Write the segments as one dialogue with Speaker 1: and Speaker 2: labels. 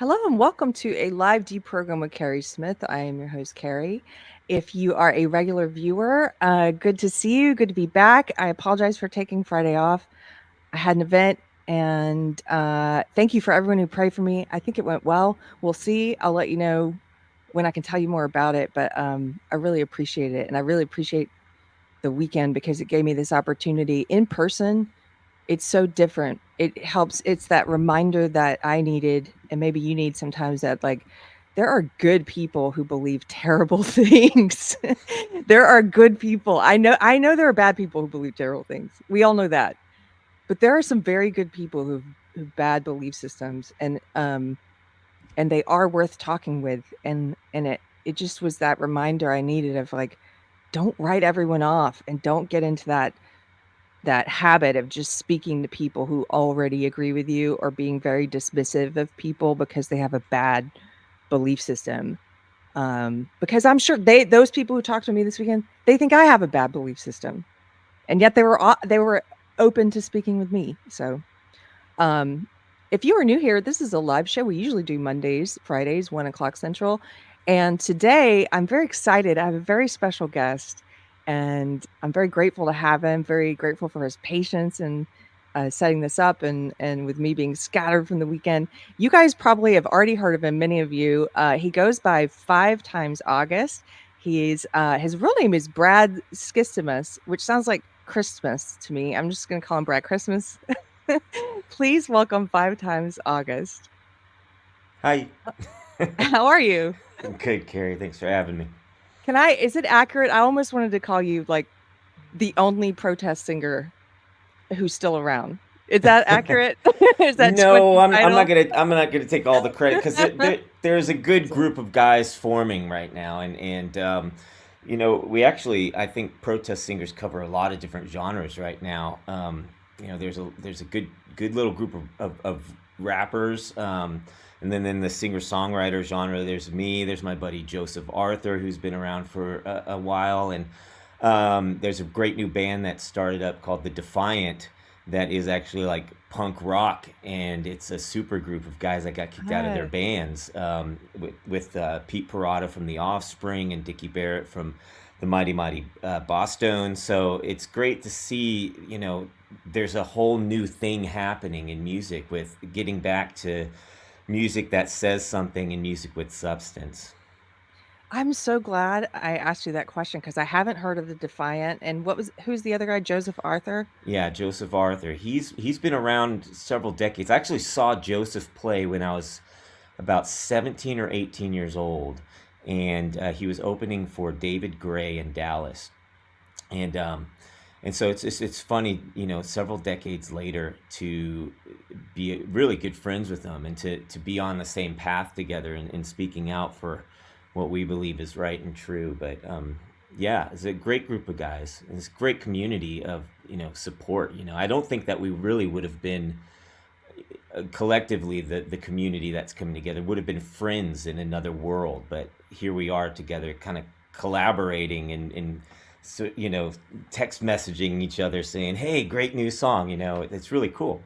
Speaker 1: Hello and welcome to a live Deprogram with Keri Smith. I am your host, Keri. If you are a regular viewer, good to see you. Good to be back. I apologize for taking Friday off. I had an event, and thank you for everyone who prayed for me. I think it went well. We'll see. I'll let you know when I can tell you more about it, but I really appreciate it. And I really appreciate the weekend because it gave me this opportunity in person. It's so different. It helps. It's that reminder that I needed, and maybe you need sometimes, that like there are good people who believe terrible things. There are good people. I know there are bad people who believe terrible things. We all know that. But there are some very good people who bad belief systems, and they are worth talking with, and it just was that reminder I needed of like, don't write everyone off and don't get into that habit of just speaking to people who already agree with you or being very dismissive of people because they have a bad belief system. Because I'm sure those people who talked to me this weekend, they think I have a bad belief system, and yet they were open to speaking with me. So, um, if you are new here, this is a live show. We usually do Mondays, Fridays, 1 o'clock Central. And today I'm very excited. I have a very special guest, and I'm very grateful to have him, very grateful for his patience and setting this up and with me being scattered from the weekend. You guys probably have already heard of him, many of you. He goes by 5 times August. He's his real name is Brad Skistimas, which sounds like Christmas to me. I'm just gonna call him Brad Christmas. Please welcome 5 times August.
Speaker 2: Hi.
Speaker 1: How are you?
Speaker 2: Good, Carrie. Thanks for having me.
Speaker 1: Is it accurate? I almost wanted to call you like the only protest singer who's still around. Is that accurate? Is that too much
Speaker 2: No,
Speaker 1: of a
Speaker 2: I'm
Speaker 1: title?
Speaker 2: not gonna take all the credit because there's a good group of guys forming right now, and we actually I think protest singers cover a lot of different genres right now. There's a good little group of rappers, and then in the singer songwriter genre, there's me, there's my buddy Joseph Arthur who's been around for a while, and there's a great new band that started up called the Defiant that is actually like punk rock, and it's a super group of guys that got kicked out of their
Speaker 1: Hi.
Speaker 2: bands with Pete Parada from The Offspring and Dickie Barrett from the Mighty Mighty Bosstones. So it's great to see, there's a whole new thing happening in music with getting back to music that says something and music with substance.
Speaker 1: I'm so glad I asked you that question because I haven't heard of the Defiant. And who's the other guy? Joseph Arthur?
Speaker 2: Yeah, Joseph Arthur. He's been around several decades. I actually saw Joseph play when I was about 17 or 18 years old, and he was opening for David Gray in Dallas. And so it's funny, several decades later to be really good friends with them and to be on the same path together and speaking out for what we believe is right and true. But yeah, it's a great group of guys. And it's a great community of support. I don't think that we really would have been collectively the community that's coming together would have been friends in another world, but here we are together, kind of collaborating and so text messaging each other saying, "Hey, great new song." It's really cool.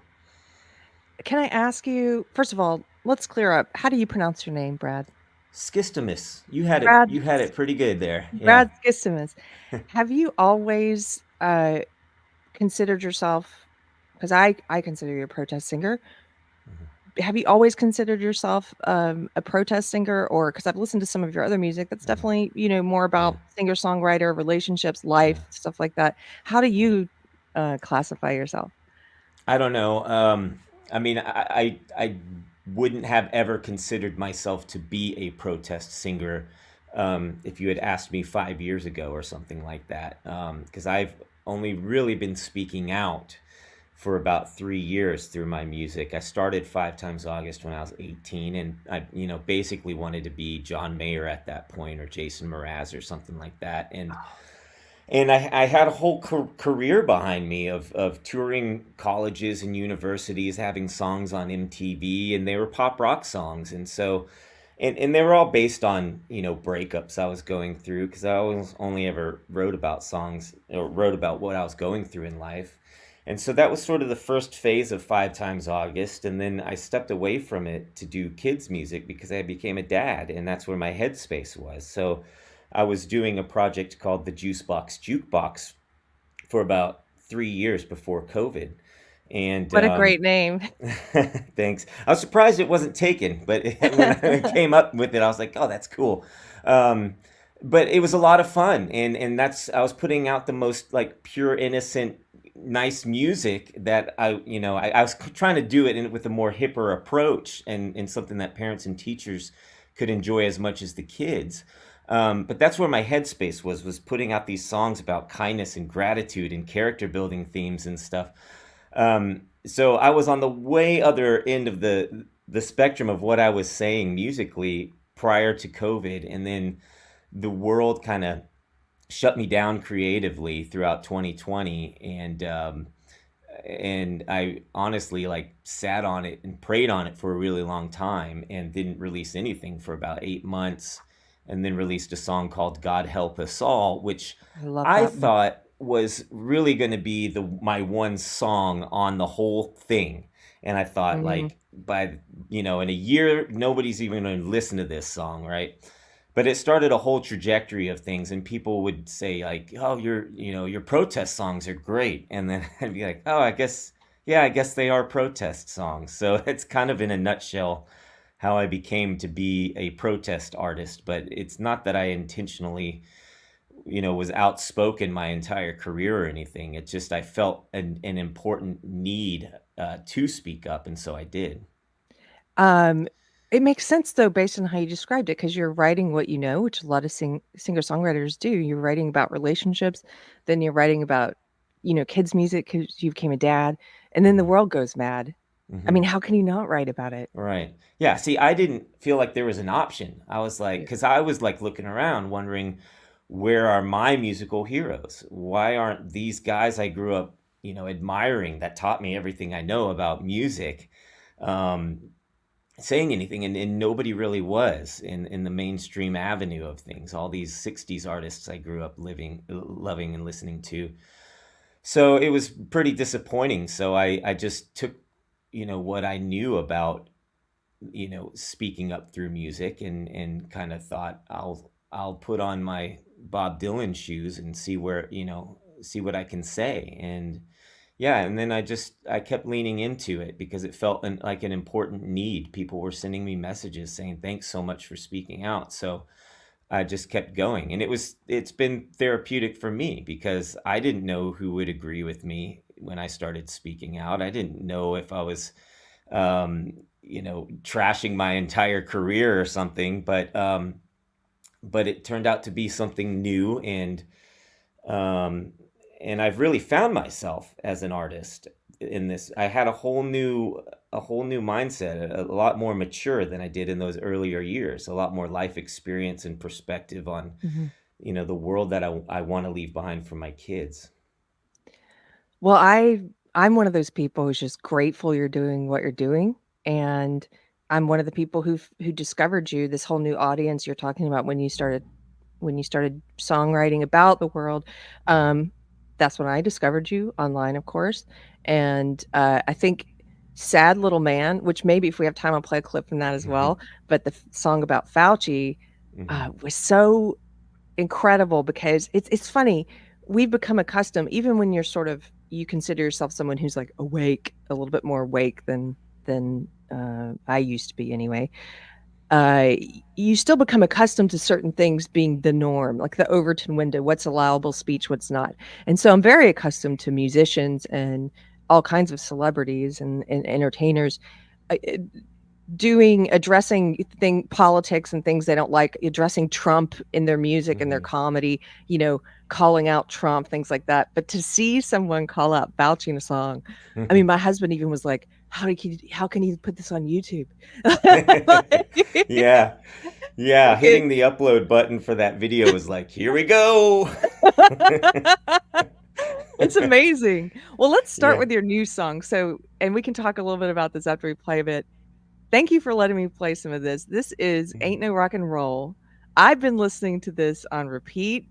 Speaker 1: Can I ask you, first of all, let's clear up. How do you pronounce your name, Brad?
Speaker 2: Skistimas, you had it.
Speaker 1: Brad
Speaker 2: You had it pretty good there. Yeah.
Speaker 1: Brad Skistimas. Have you always considered yourself, because I consider you a protest singer. Have you always considered yourself a protest singer, or because I've listened to some of your other music that's definitely, more
Speaker 2: Yeah.
Speaker 1: about singer-songwriter, relationships,
Speaker 2: Yeah.
Speaker 1: life, stuff like that. How do you classify yourself?
Speaker 2: I don't know. I mean, I wouldn't have ever considered myself to be a protest singer if you had asked me 5 years ago or something like that. Because I've only really been speaking out for about 3 years through my music. I started 5 times August when I was 18, and I, basically wanted to be John Mayer at that point or Jason Mraz or something like that. And I had a whole career behind me of touring colleges and universities, having songs on MTV, and they were pop rock songs. And so, and they were all based on, breakups I was going through, because I always only ever wrote about songs or wrote about what I was going through in life. And so that was sort of the first phase of Five Times August. And then I stepped away from it to do kids' music because I became a dad, and that's where my headspace was. So I was doing a project called the Juicebox Jukebox for about 3 years before COVID. And
Speaker 1: What a great name.
Speaker 2: thanks. I was surprised it wasn't taken, but when I came up with it, I was like, "Oh, that's cool." Um, but it was a lot of fun, and that's I was putting out the most like pure, innocent, nice music that I was trying to do it with a more hipper approach and something that parents and teachers could enjoy as much as the kids. But that's where my headspace was putting out these songs about kindness and gratitude and character building themes and stuff. So I was on the way other end of the spectrum of what I was saying musically prior to COVID, and then the world kind of shut me down creatively throughout 2020, and I honestly like sat on it and prayed on it for a really long time and didn't release anything for about 8 months, and then released a song called God Help Us All, which
Speaker 1: I love
Speaker 2: I
Speaker 1: that one.
Speaker 2: thought was really going to be the my one song on the whole thing. And I thought
Speaker 1: Mhm.
Speaker 2: like by in a year nobody's even going to listen to this song, right? But it started a whole trajectory of things, and people would say like, "Oh, your protest songs are great," and then I'd be like, "Oh, I guess, yeah, I guess they are protest songs." So it's kind of in a nutshell how I became to be a protest artist. But it's not that I intentionally, was outspoken my entire career or anything. It's just I felt an important need to speak up, and so I did.
Speaker 1: Um, it makes sense though based on how you described it, because you're writing what you know, which a lot of singer-songwriters do. You're writing about relationships, then you're writing about, kids' music because you became a dad, and then the
Speaker 2: Hmm.
Speaker 1: world goes mad. I
Speaker 2: Hmm.
Speaker 1: mean, how can you not write about it?
Speaker 2: Right. Yeah. See, I didn't feel like there was an option. I was like,
Speaker 1: Yeah.
Speaker 2: because I was like looking around, wondering, where are my musical heroes? Why aren't these guys I grew up, admiring that taught me everything I know about music, um, saying anything? And nobody really was in the mainstream avenue of things. All these 60s artists I grew up loving and listening to. So it was pretty disappointing. So I just took, what I knew about speaking up through music, and kind of thought I'll put on my Bob Dylan shoes and see what I can say. And yeah, and then I kept leaning into it because it felt like an important need. People were sending me messages saying thanks so much for speaking out. So I just kept going, and it's been therapeutic for me because I didn't know who would agree with me when I started speaking out. I didn't know if I was trashing my entire career or something, but it turned out to be something new, um, and I've really found myself as an artist in this. I had a whole new mindset, a lot more mature than I did in those earlier years, a lot more life experience and perspective on,
Speaker 1: Mhm.
Speaker 2: the world that I want to leave behind for my kids.
Speaker 1: Well, I'm one of those people who's just grateful you're doing what you're doing, and I'm one of the people who discovered you, this whole new audience you're talking about when you started songwriting about the world. Um, that's when I discovered you online, of course, and, I think "Sad Little Man," which maybe if we have time, I'll play a clip from that as well, but the f song about Fauci,
Speaker 2: Hmm.
Speaker 1: was so incredible because it's funny, we've become accustomed even when you're sort of you consider yourself someone who's, like, awake, a little bit more awake than I used to be anyway. You still become accustomed to certain things being the norm, like the Overton window, what's allowable speech, what's not. And so I'm very accustomed to musicians and all kinds of celebrities and entertainers, uh, uh, addressing politics and things they don't like, addressing Trump in their music and their
Speaker 2: Hmm.
Speaker 1: comedy, calling out Trump, things like that. But to see someone call out Fauci in a song, I mean, my husband even was like, "How can you put this on YouTube?" Like,
Speaker 2: Yeah. Yeah,
Speaker 1: okay.
Speaker 2: hitting the upload button for that video was like, here we go.
Speaker 1: It's amazing. Well, let's start
Speaker 2: Yeah.
Speaker 1: with your new song. So, and we can talk a little bit about this after we play a bit. Thank you for letting me play some of this. This is Ain't No Rock and Roll. I've been listening to this on repeat.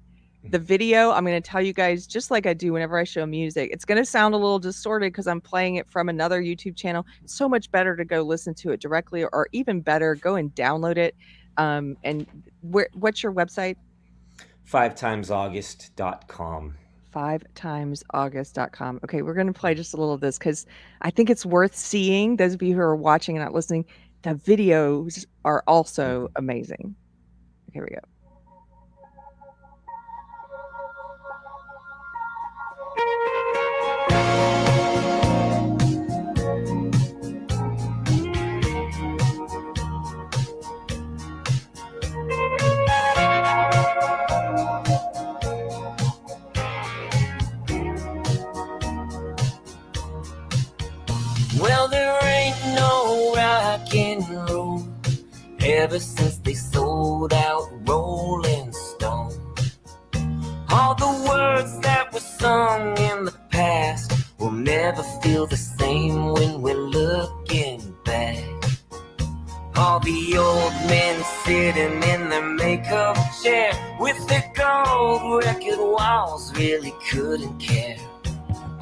Speaker 1: The video, I'm going to tell you guys, just like I do whenever I show music, it's going to sound a little distorted because I'm playing it from another YouTube channel. It's so much better to go listen to it directly, or even better, go and download it. And what's your website?
Speaker 2: Fivetimesaugust.com.
Speaker 1: 5timesaugust.com. Okay, we're going to play just a little of this because I think it's worth seeing. Those of you who are watching and not listening, the videos are also amazing. Okay, here we go.
Speaker 3: Well, there ain't no rock and roll ever since they sold out Rolling Stone. All the words that were sung in the past will never feel the same when we're looking back. All the old men sitting in their makeup chair with their gold record walls really couldn't care.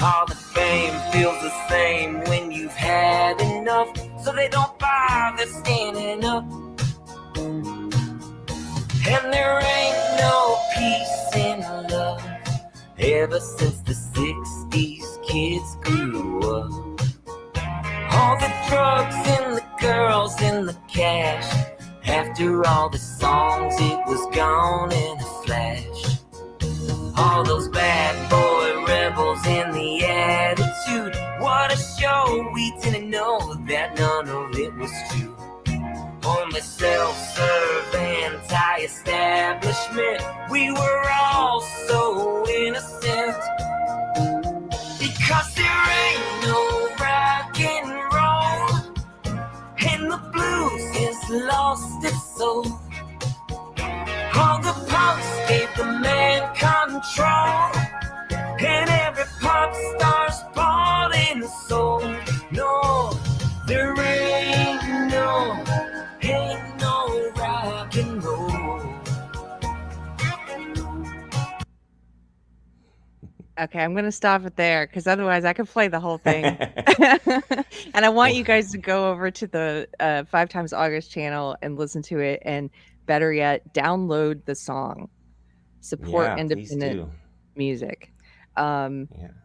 Speaker 3: All the fame feels the same when you've had enough, so they don't bother standing up. And there ain't no peace in love ever since the 60s kids grew up. All the drugs and the girls and the cash, after all the songs it was gone in a flash. All those bad boy rebels in the attitude, what a show, we didn't know that none of it was true. Only self-serve, anti-establishment, we were all so innocent. Because there ain't no rock and roll, and the blues has lost its soul. All the punks gave the man control, and every pop star's bought and sold. No, there ain't no rock and roll.
Speaker 1: Okay, I'm going to stop it there because otherwise I could play the whole thing. And I want you guys to go over to the 5times August channel and listen to it. And better yet, download the song. Support
Speaker 2: Yeah, please
Speaker 1: independent
Speaker 2: do.
Speaker 1: music.
Speaker 2: Yeah.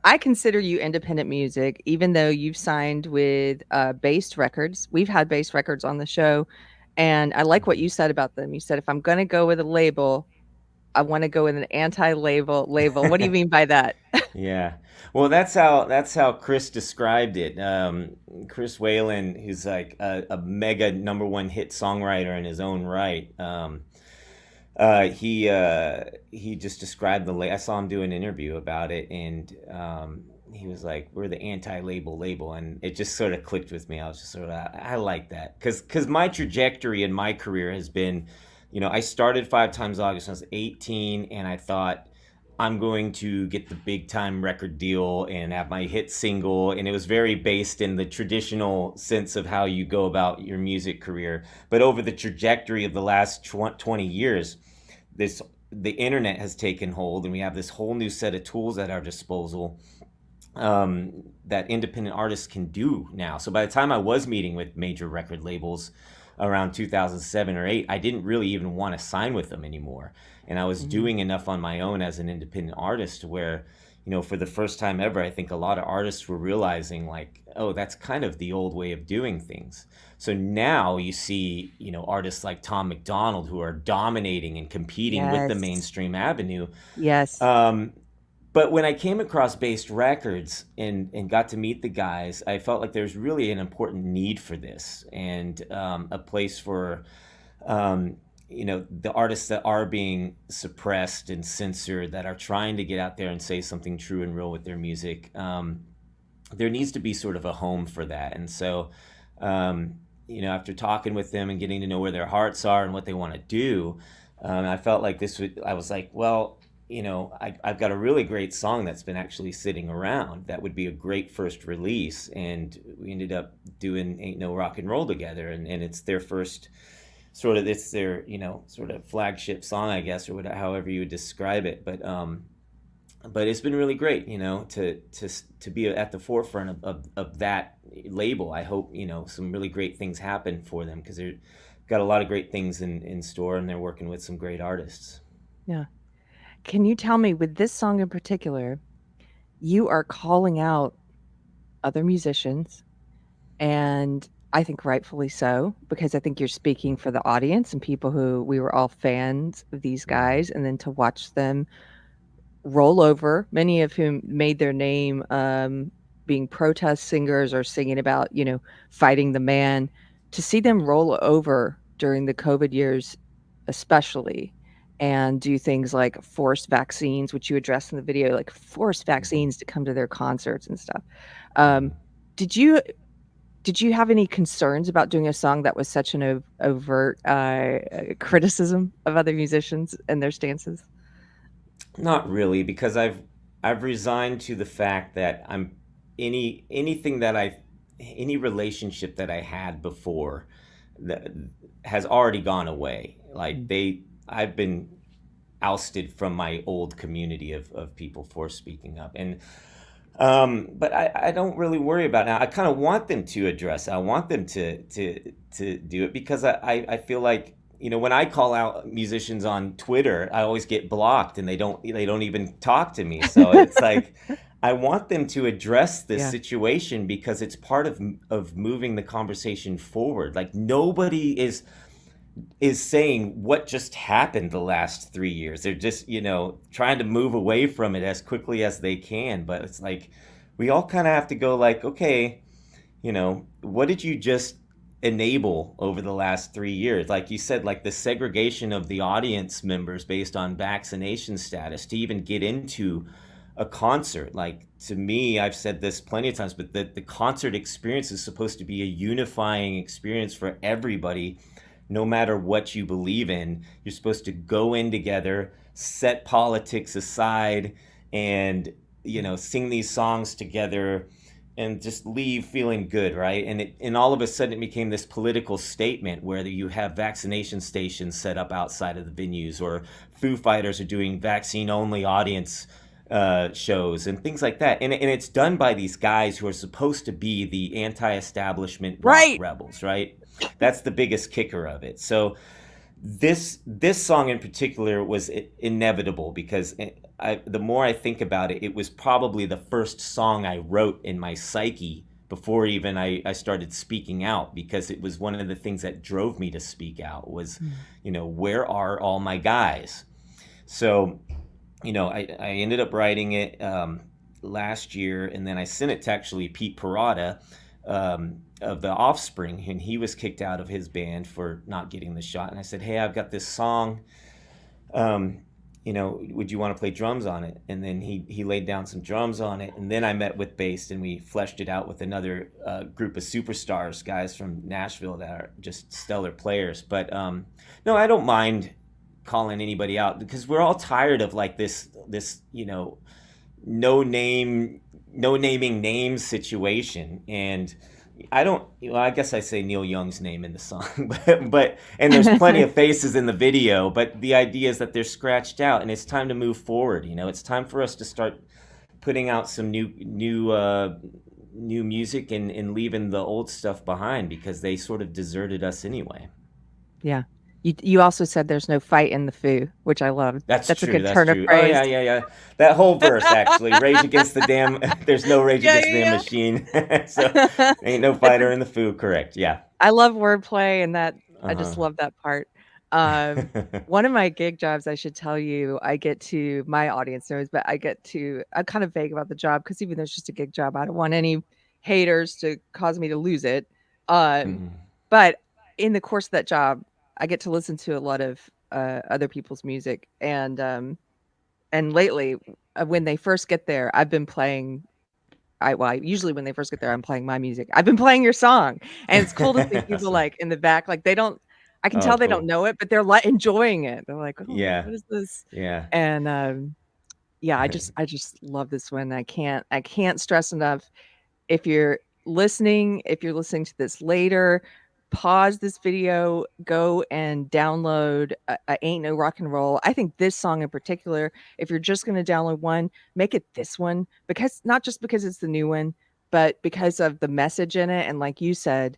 Speaker 1: I consider you independent music, even though you've signed with Based Records. We've had Based Records on the show. And I like what you said about them. You said, if I'm going to go with a label, I want to go with an anti-label. What do you mean by that?
Speaker 2: Yeah. Well, that's how Chris described it. Chris Whalen, who's like a mega number one hit songwriter in his own right. He just described I saw him do an interview about it, and he was like, "We're the anti-label label," and it just sort of clicked with me. I was just sort of, I like that because my trajectory in my career has been, I started 5times August when I was 18, and I thought I'm going to get the big time record deal and have my hit single. And it was very based in the traditional sense of how you go about your music career. But over the trajectory of the last 20 years, the internet has taken hold, and we have this whole new set of tools at our disposal that independent artists can do now. So by the time I was meeting with major record labels around 2007 or 8, I didn't really even want to sign with them anymore. And I was doing enough on my own as an independent artist where, for the first time ever, I think a lot of artists were realizing like, oh, that's kind of the old way of doing things. So now you see, artists like Tom McDonald who are dominating and competing with the
Speaker 1: Yes.
Speaker 2: mainstream avenue.
Speaker 1: Yes.
Speaker 2: But when I came across Based Records and got to meet the guys, I felt like there's really an important need for this, and a place for the artists that are being suppressed and censored, that are trying to get out there and say something true and real with their music. There needs to be sort of a home for that. And so, after talking with them and getting to know where their hearts are and what they want to do, I felt like I was like, well, I've got a really great song that's been actually sitting around that would be a great first release. And we ended up doing Ain't No Rock and Roll together. And it's their first sort of it's their sort of flagship song, I guess, or whatever, however you would describe it. But it's been really great, to be at the forefront of that label. I hope some really great things happen for them because they've got a lot of great things in store, and they're working with some great artists.
Speaker 1: Yeah. Can you tell me, with this song in particular, you are calling out other musicians, and I think rightfully so, because I think you're speaking for the audience and people who we were all fans of these
Speaker 2: Mm-hmm.
Speaker 1: guys, and then to watch them roll over, many of whom made their name being protest singers or singing about, fighting the man, to see them roll over during the COVID years, especially, and do things like forced vaccines, which you addressed in the video, like forced
Speaker 2: Mm-hmm.
Speaker 1: vaccines to come to their concerts and stuff.
Speaker 2: Mm-hmm.
Speaker 1: Um, did you did you have any concerns about doing a song that was such an overt criticism of other musicians and their stances?
Speaker 2: Not really, because I've resigned to the fact that anything that any relationship that I had before that has already gone away. Like
Speaker 1: Mm.
Speaker 2: I've been ousted from my old community of people for speaking up. And but I don't really worry about it now. I kind of want them to address it. I want them to do it because I feel like when I call out musicians on Twitter, I always get blocked and they don't even talk to me. So it's like I want them to address this
Speaker 1: Yeah.
Speaker 2: situation because it's part of moving the conversation forward. Like nobody is saying what just happened the last 3 years. They're just, trying to move away from it as quickly as they can. But it's like we all kind of have to go like, okay, what did you just enable over the last 3 years? Like you said, like the segregation of the audience members based on vaccination status to even get into a concert. Like to me, I've said this plenty of times, but the concert experience is supposed to be a unifying experience for everybody, no matter what you believe in. You're supposed to go in together, set politics aside, and sing these songs together and just leave feeling good, right? And all of a sudden it became this political statement where you have vaccination stations set up outside of the venues, or Foo Fighters are doing vaccine only audience shows and things like that. And it's done by these guys who are supposed to be the anti-establishment rock
Speaker 1: Right.
Speaker 2: rebels, right? That's the biggest kicker of it. So this song in particular was inevitable because the more I think about it, it was probably the first song I wrote in my psyche before even I started speaking out, because it was one of the things that drove me to speak out was,
Speaker 1: Mm.
Speaker 2: where are all my guys? So, I ended up writing it last year, and then I sent it to actually Pete Parada of the Offspring, and he was kicked out of his band for not getting the shot. And I said, "Hey, I've got this song. Um, would you want to play drums on it?" And then he laid down some drums on it, and then I met with bass, and we fleshed it out with another group of superstars, guys from Nashville that are just stellar players. But no, I don't mind calling anybody out because we're all tired of like this no name, no naming names situation. And I don't, I guess I say Neil Young's name in the song, but and there's plenty of faces in the video, but the idea is that they're scratched out, and it's time to move forward. It's time for us to start putting out some new music, and leaving the old stuff behind because they sort of deserted us anyway.
Speaker 1: Yeah. You also said there's no fight in the Foo, which I loved.
Speaker 2: That's
Speaker 1: That's a
Speaker 2: true.
Speaker 1: good
Speaker 2: That's
Speaker 1: turn of
Speaker 2: true. Oh
Speaker 1: phrase.
Speaker 2: yeah, yeah, yeah. That whole verse actually. Rage against the damn. There's no Rage
Speaker 1: Yeah,
Speaker 2: against the damn
Speaker 1: yeah,
Speaker 2: machine. So
Speaker 1: yeah.
Speaker 2: ain't no fighter in the Foo. Correct. Yeah.
Speaker 1: I love wordplay, and that I
Speaker 2: Uh
Speaker 1: just love that part. Um,
Speaker 2: huh.
Speaker 1: One of my gig jobs, I should tell you, I get to my audience knows, but I'm kind of vague about the job because even though it's just a gig job, I don't want any haters to cause me to lose it. Um,
Speaker 2: Mhm.
Speaker 1: but in the course of that job, I get to listen to a lot of other people's music, and lately, when they first get there, I've been playing. Usually when they first get there, I'm playing my music. I've been playing your song, and it's cool to see people,
Speaker 2: Awesome.
Speaker 1: like, in the back, like, they don't I can
Speaker 2: Oh,
Speaker 1: tell they don't
Speaker 2: cool.
Speaker 1: know it, but they're, like, enjoying it. They're like, "Oh,
Speaker 2: Yeah.
Speaker 1: what is this?"
Speaker 2: Yeah.
Speaker 1: And, yeah, I just love this one. I can't stress enough, if you're listening to this later, pause this video, go and download Ain't No Rock and Roll. I think this song in particular, if you're just going to download one, make it this one, because not just because it's the new one, but because of the message in it. And like you said,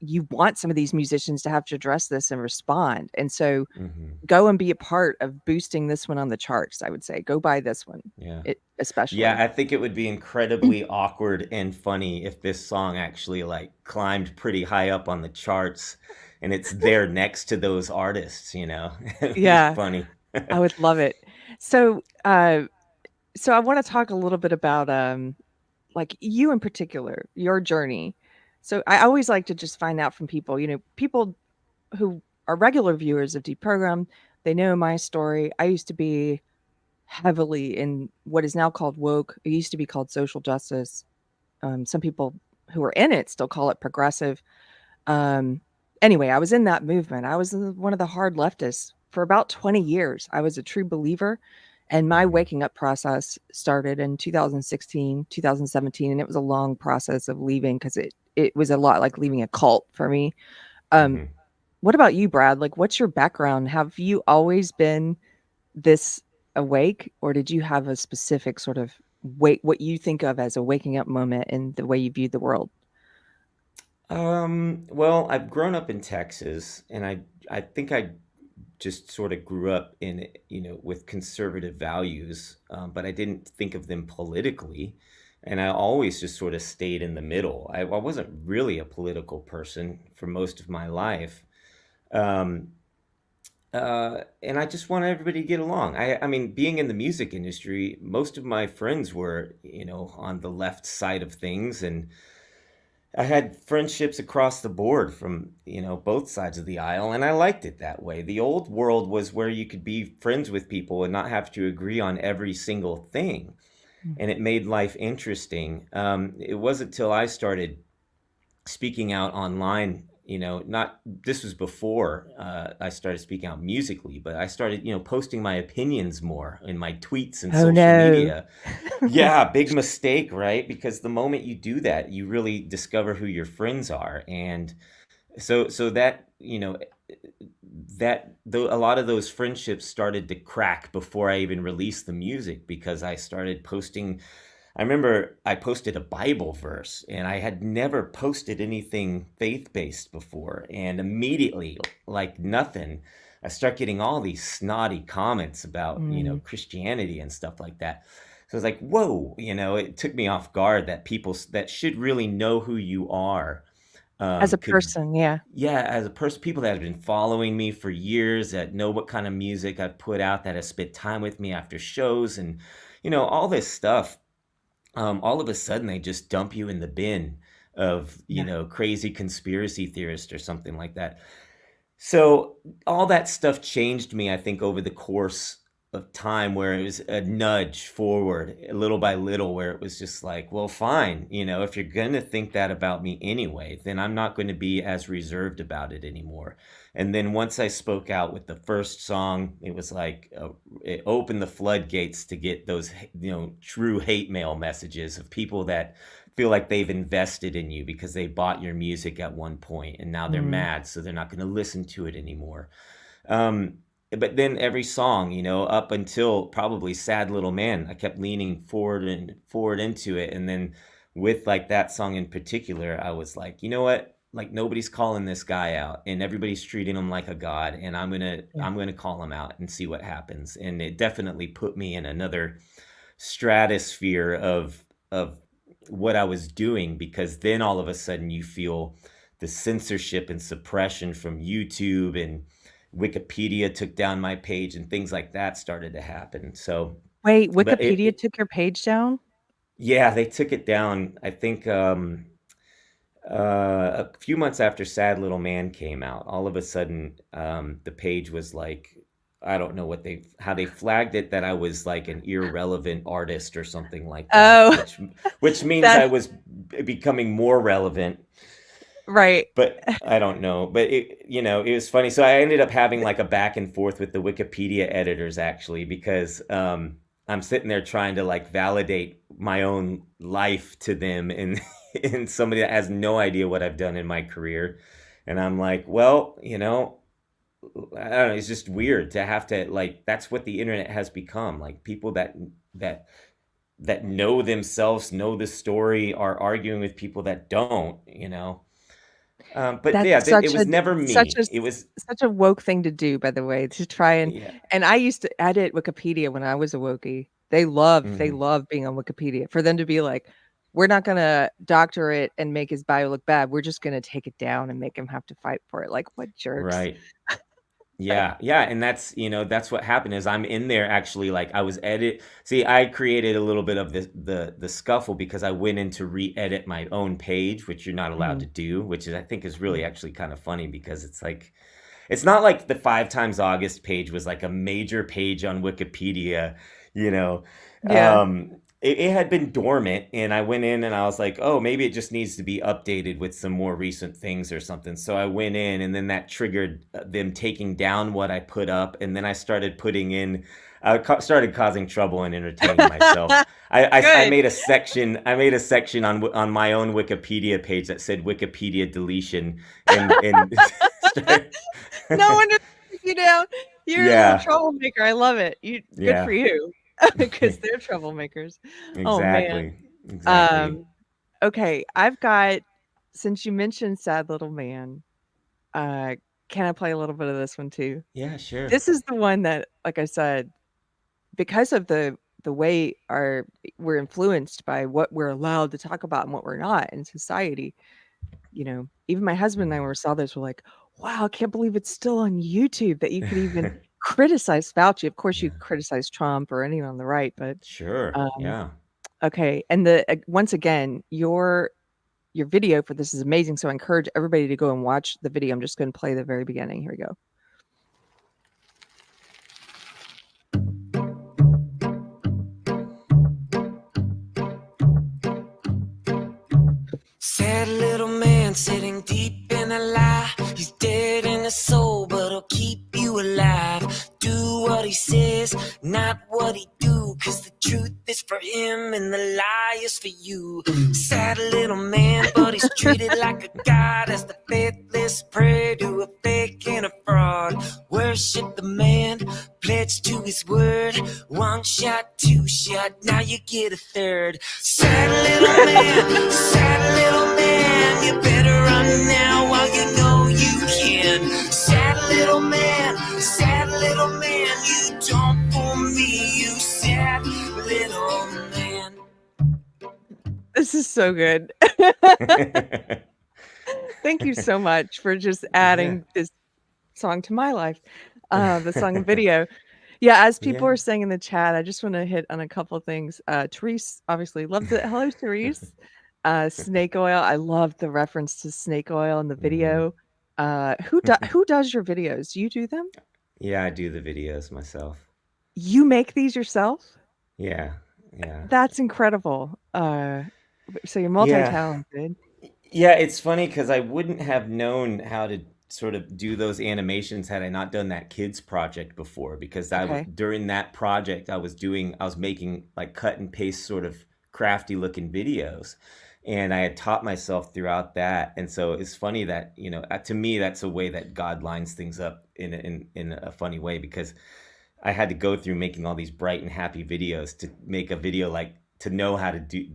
Speaker 1: you want some of these musicians to have to address this and respond. And so
Speaker 2: Hmm.
Speaker 1: go and be a part of boosting this one on the charts. I would say go buy this one,
Speaker 2: Yeah. Yeah,
Speaker 1: especially.
Speaker 2: I think it would be incredibly awkward and funny if this song actually like climbed pretty high up on the charts and it's there next to those artists, you know. It'd be
Speaker 1: Yeah,
Speaker 2: funny.
Speaker 1: I would love it. So, so I want to talk a little bit about like you in particular, your journey. So I always like to just find out from people, people who are regular viewers of Deprogrammed, they know my story. I used to be heavily in what is now called woke. It used to be called social justice. Some people who are in it still call it progressive. Um, anyway, I was in that movement. I was one of the hard leftists for about 20 years. I was a true believer. And my
Speaker 2: Hmm.
Speaker 1: waking up process started in 2016, 2017. And it was a long process of leaving because it was a lot like leaving a cult for me. Um,
Speaker 2: Hmm.
Speaker 1: what about you, Brad? Like, what's your background? Have you always been this awake, or did you have a specific sort of what you think of as a waking up moment in the way you viewed the world?
Speaker 2: Well, I've grown up in Texas and I think I just sort of grew up in, with conservative values, but I didn't think of them politically. And I always just sort of stayed in the middle. I wasn't really a political person for most of my life. Um, and I just wanted everybody to get along. I mean, being in the music industry, most of my friends were, on the left side of things. And I had friendships across the board from, both sides of the aisle, and I liked it that way. The old world was where you could be friends with people and not have to agree on every single thing,
Speaker 1: Mm.
Speaker 2: and it made life interesting. It wasn't until I started speaking out online, not this was before I started speaking out musically, but I started, posting my opinions more in my tweets and
Speaker 1: Oh
Speaker 2: social
Speaker 1: no.
Speaker 2: media. Yeah, big mistake, right? Because the moment you do that, you really discover who your friends are. And so that, a lot of those friendships started to crack before I even released the music because I started posting. I remember I posted a Bible verse and I had never posted anything faith-based before. And immediately, like nothing, I start getting all these snotty comments about,
Speaker 1: Mm.
Speaker 2: Christianity and stuff like that. So I was like, whoa, it took me off guard that people that should really know who you are,
Speaker 1: As a
Speaker 2: could,
Speaker 1: person, yeah.
Speaker 2: yeah, as a person, people that have been following me for years, that know what kind of music I've put out, that have spent time with me after shows and, all this stuff. All of a sudden they just dump you in the bin of,
Speaker 1: Yeah.
Speaker 2: crazy conspiracy theorist or something like that. So all that stuff changed me, I think, over the course of time, where it was a nudge forward, little by little, where it was just like, well, fine, if you're going to think that about me anyway, then I'm not going to be as reserved about it anymore. And then once I spoke out with the first song, it was like, it opened the floodgates to get those, true hate mail messages of people that feel like they've invested in you because they bought your music at one point and now they're
Speaker 1: Mm.
Speaker 2: mad, so they're not going to listen to it anymore. Um, but then every song, up until probably Sad Little Man, I kept leaning forward and forward into it. And then with like that song in particular, I was like, you know what? Like nobody's calling this guy out and everybody's treating him like a god. And
Speaker 1: Yeah.
Speaker 2: I'm gonna call him out and see what happens. And it definitely put me in another stratosphere of what I was doing, because then all of a sudden you feel the censorship and suppression from YouTube, and Wikipedia took down my page and things like that started to happen. So,
Speaker 1: Wait,
Speaker 2: but
Speaker 1: Wikipedia took your page down?
Speaker 2: yeah, they took it down. I think a few months after Sad Little Man came out, all of a sudden the page was like, I don't know how they flagged it, that I was like an irrelevant artist or something like that,
Speaker 1: Oh,
Speaker 2: which means I
Speaker 1: that
Speaker 2: was becoming more relevant.
Speaker 1: right.
Speaker 2: But I don't know. But it was funny. So I ended up having like a back and forth with the Wikipedia editors, actually, because I'm sitting there trying to like validate my own life to them, and and somebody that has no idea what I've done in my career. And I'm like, well, I don't know, it's just weird to have to, like, that's what the internet has become. Like, people that that know themselves, know the story, are arguing with people that don't. But
Speaker 1: That's
Speaker 2: yeah, it
Speaker 1: such a
Speaker 2: was never
Speaker 1: such a
Speaker 2: me. It was,
Speaker 1: such a woke thing to do, by the way, to try
Speaker 2: yeah.
Speaker 1: and I used to edit Wikipedia when I was a Wokey. They love being on Wikipedia. For them to be like, "We're not gonna doctor it and make his bio look bad. We're just gonna take it down and make him have to fight for it." Like, what jerks.
Speaker 2: Right. Yeah, yeah, and that's what happened is I'm in there actually, like, I was edit see, I created a little bit of the scuffle because I went in to re-edit my own page, which you're not allowed to
Speaker 1: Mhm,
Speaker 2: do, which is, I think, is really
Speaker 1: mhm.
Speaker 2: actually kind of funny because it's like, it's not like the 5 times August page was like a major page on Wikipedia, you know.
Speaker 1: Yeah.
Speaker 2: It had been dormant, and I went in and I was like, oh, maybe it just needs to be updated with some more recent things or something. So I went in, and then that triggered them taking down what I put up, and then I started putting in. Started causing trouble and entertaining myself. I
Speaker 1: Good.
Speaker 2: made a section. I made a section on my own Wikipedia page that said Wikipedia deletion, and started,
Speaker 1: No wonder they took you down. You're a little
Speaker 2: yeah,
Speaker 1: troublemaker. I love it. You good for
Speaker 2: yeah,
Speaker 1: you, because they're troublemakers. Oh, man.
Speaker 2: exactly, exactly.
Speaker 1: Um, okay, I've got since you mentioned "Sad Little Man," uh, can I play a little bit of this one too?
Speaker 2: Yeah, sure.
Speaker 1: This is the one that, like I said, because of the way we're influenced by what we're allowed to talk about and what we're not in society, even my husband and I, when we saw this, we're like, "Wow, I can't believe it's still on YouTube that you could even criticize Fauci." Of course, you
Speaker 2: Yeah,
Speaker 1: criticize Trump or anyone on the right, but,
Speaker 2: sure.
Speaker 1: um,
Speaker 2: Yeah.
Speaker 1: okay, and once again, your video for this is amazing, so I encourage everybody to go and watch the video. I'm just gonna play the very beginning. Here we go.
Speaker 3: Sad little man sitting deep in a lie. He's dead in his soul, but he'll keep you alive. Do what he says, not what he do. Cause the truth is for him and the lie is for you. Sad little man, but he's treated like a god. As the faithless pray to a fake and a fraud. Worship the man, pledge to his word. One shot, two shot, now you get a third. Sad little man, you better run now while you know you can. Sad little man, you don't fool me, you sad little man.
Speaker 1: This is so good. Thank you so much for just
Speaker 2: Yeah.
Speaker 1: adding this song to my life, the song and video. Yeah, as people
Speaker 2: Yeah.
Speaker 1: are saying in the chat, I just wanna hit on a couple things. Therese obviously loved it. Hello, Therese. Snake oil, I love the reference to snake oil in the
Speaker 2: Mhm.
Speaker 1: video. Who does your videos? Do you do them?
Speaker 2: Yeah, I do the videos myself.
Speaker 1: You make these yourself?
Speaker 2: Yeah. Yeah.
Speaker 1: That's incredible. So you're
Speaker 2: Yeah.
Speaker 1: multi-talented.
Speaker 2: Yeah, it's funny because I wouldn't have known how to sort of do those animations had I not done that kids project before. Because
Speaker 1: Okay.
Speaker 2: during that project, I was making like cut and paste sort of crafty looking videos, and I had taught myself throughout that. And so it's funny that, to me, that's a way that God lines things up in a funny way, because I had to go through making all these bright and happy videos to make a video, like, to know how to do